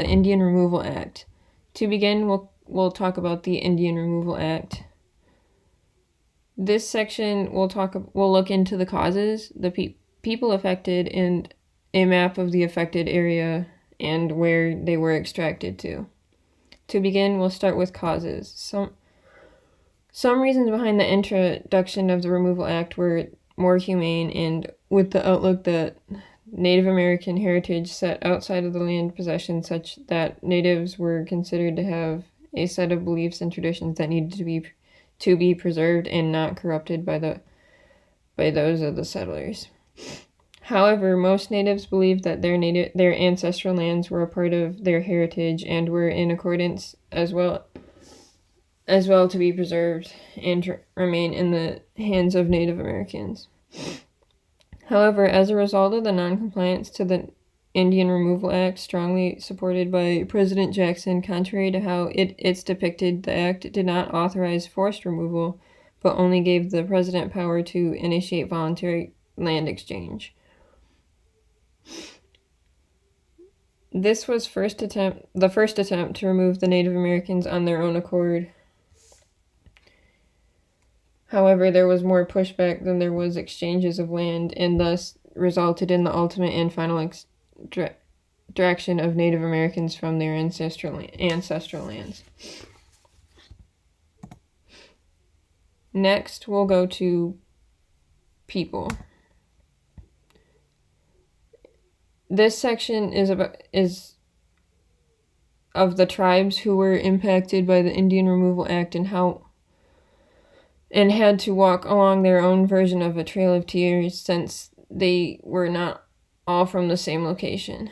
the Indian Removal Act. To begin, we'll talk about the Indian Removal Act. This section we'll look into the causes, the people affected, and a map of the affected area and where they were extracted to. To begin, we'll start with causes. Some reasons behind the introduction of the Removal Act were more humane and with the outlook that Native American heritage set outside of the land possession, such that natives were considered to have a set of beliefs and traditions that needed to be preserved and not corrupted by those of the settlers. However, most natives believed that their ancestral lands were a part of their heritage and were in accordance as well to be preserved and remain in the hands of Native Americans. However, as a result of the noncompliance to the Indian Removal Act, strongly supported by President Jackson, contrary to how it's depicted, the act did not authorize forced removal, but only gave the president power to initiate voluntary land exchange. This was the first attempt to remove the Native Americans on their own accord. However, there was more pushback than there was exchanges of land, and thus resulted in the ultimate and final extraction of Native Americans from their ancestral lands. Next, we'll go to people. This section is of the tribes who were impacted by the Indian Removal Act and had to walk along their own version of a Trail of Tears, since they were not all from the same location,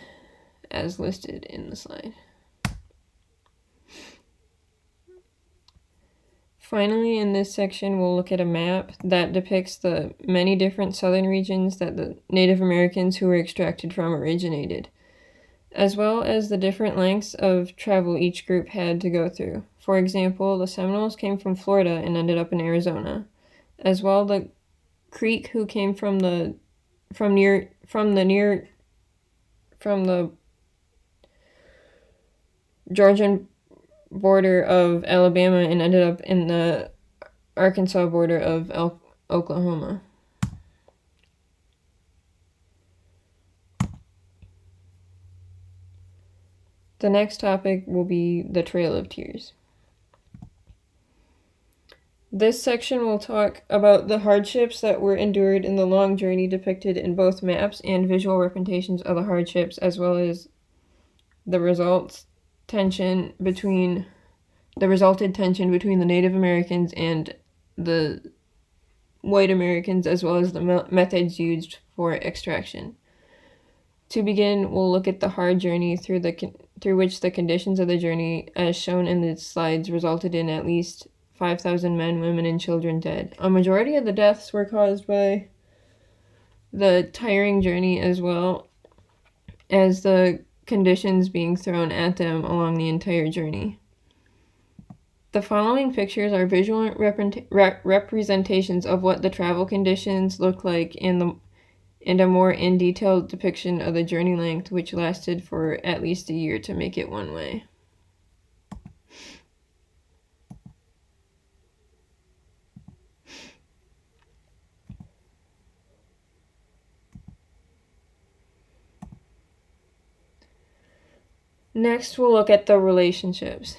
as listed in the slide. Finally, in this section, we'll look at a map that depicts the many different southern regions that the Native Americans who were extracted from originated, as well as the different lengths of travel each group had to go through. For example, the Seminoles came from Florida and ended up in Arizona. As well, the Creek, who came from the Georgian border of Alabama and ended up in the Arkansas border of Oklahoma. The next topic will be the Trail of Tears. This section will talk about the hardships that were endured in the long journey depicted in both maps and visual representations of the hardships, as well as the resulted tension between the Native Americans and the white Americans, as well as the methods used for extraction. To begin, we'll look at the hard journey through which the conditions of the journey, as shown in the slides, resulted in at least 5,000 men, women, and children dead. A majority of the deaths were caused by the tiring journey, as well as the conditions being thrown at them along the entire journey. The following pictures are visual representations of what the travel conditions looked like and a more in-detailed depiction of the journey length, which lasted for at least a year to make it one way. Next, we'll look at the relationships.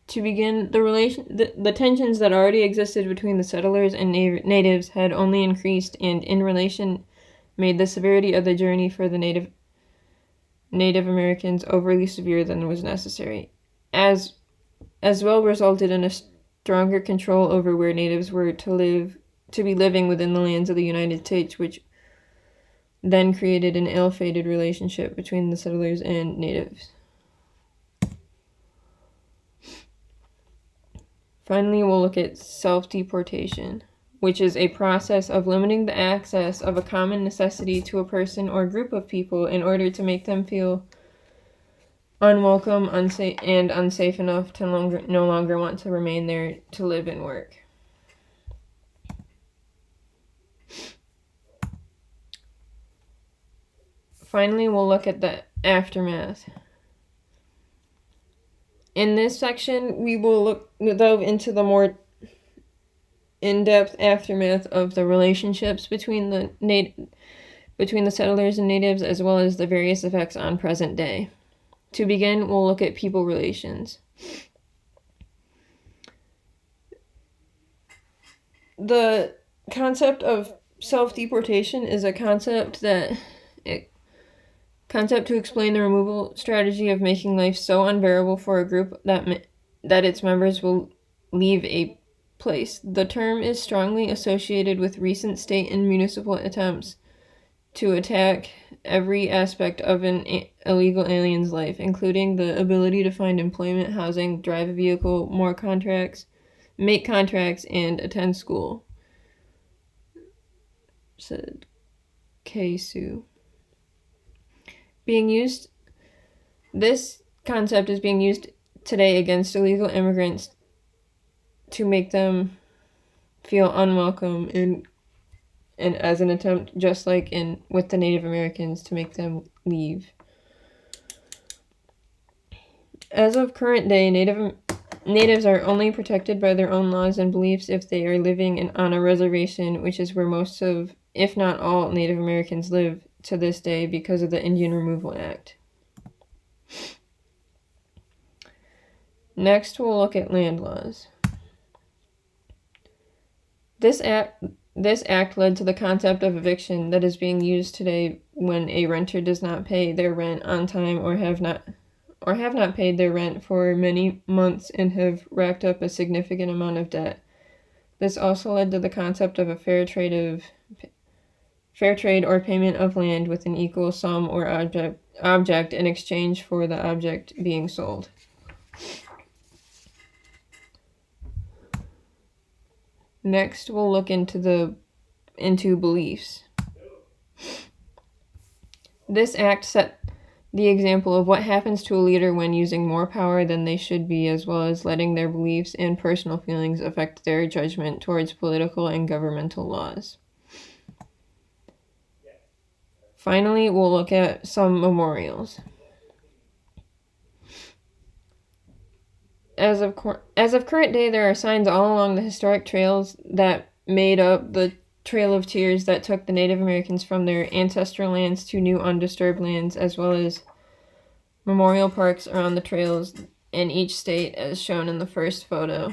To begin, the tensions that already existed between the settlers and natives had only increased, and in relation made the severity of the journey for the Native Americans overly severe than was necessary, as well resulted in a stronger control over where natives were to be living within the lands of the United States, which then created an ill-fated relationship between the settlers and natives. Finally, we'll look at self-deportation, which is a process of limiting the access of a common necessity to a person or group of people in order to make them feel unwelcome, unsafe enough to no longer want to remain there to live and work. Finally, we'll look at the aftermath. In this section, we will delve into the more in-depth aftermath of the relationships between the settlers and natives, as well as the various effects on present day. To begin, we'll look at people relations. The concept of self-deportation is a concept to explain the removal strategy of making life so unbearable for a group that its members will leave a place. The term is strongly associated with recent state and municipal attempts to attack every aspect of an illegal alien's life, including the ability to find employment, housing, drive a vehicle, make contracts, and attend school, said Keisu. This concept is being used today against illegal immigrants to make them feel unwelcome and as an attempt, just like with the Native Americans, to make them leave. As of current day, natives are only protected by their own laws and beliefs if they are living on a reservation, which is where most of, if not all, Native Americans live to this day because of the Indian Removal Act. Next, we'll look at land laws. This act led to the concept of eviction that is being used today when a renter does not pay their rent on time or have not paid their rent for many months and have racked up a significant amount of debt. This also led to the concept of a fair trade or payment of land with an equal sum or object in exchange for the object being sold. Next, we'll look into beliefs. This act set the example of what happens to a leader when using more power than they should be, as well as letting their beliefs and personal feelings affect their judgment towards political and governmental laws. Finally, we'll look at some memorials. As of current day, there are signs all along the historic trails that made up the Trail of Tears that took the Native Americans from their ancestral lands to new undisturbed lands, as well as memorial parks around the trails in each state, as shown in the first photo,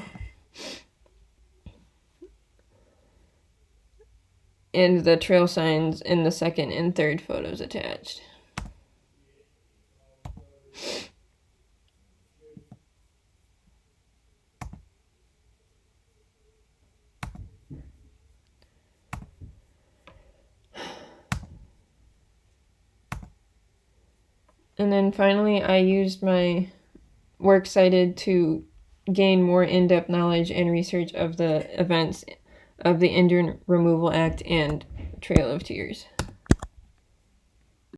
and the trail signs in the second and third photos attached. And then finally, I used my works cited to gain more in-depth knowledge and research of the events of the Indian Removal Act and Trail of Tears.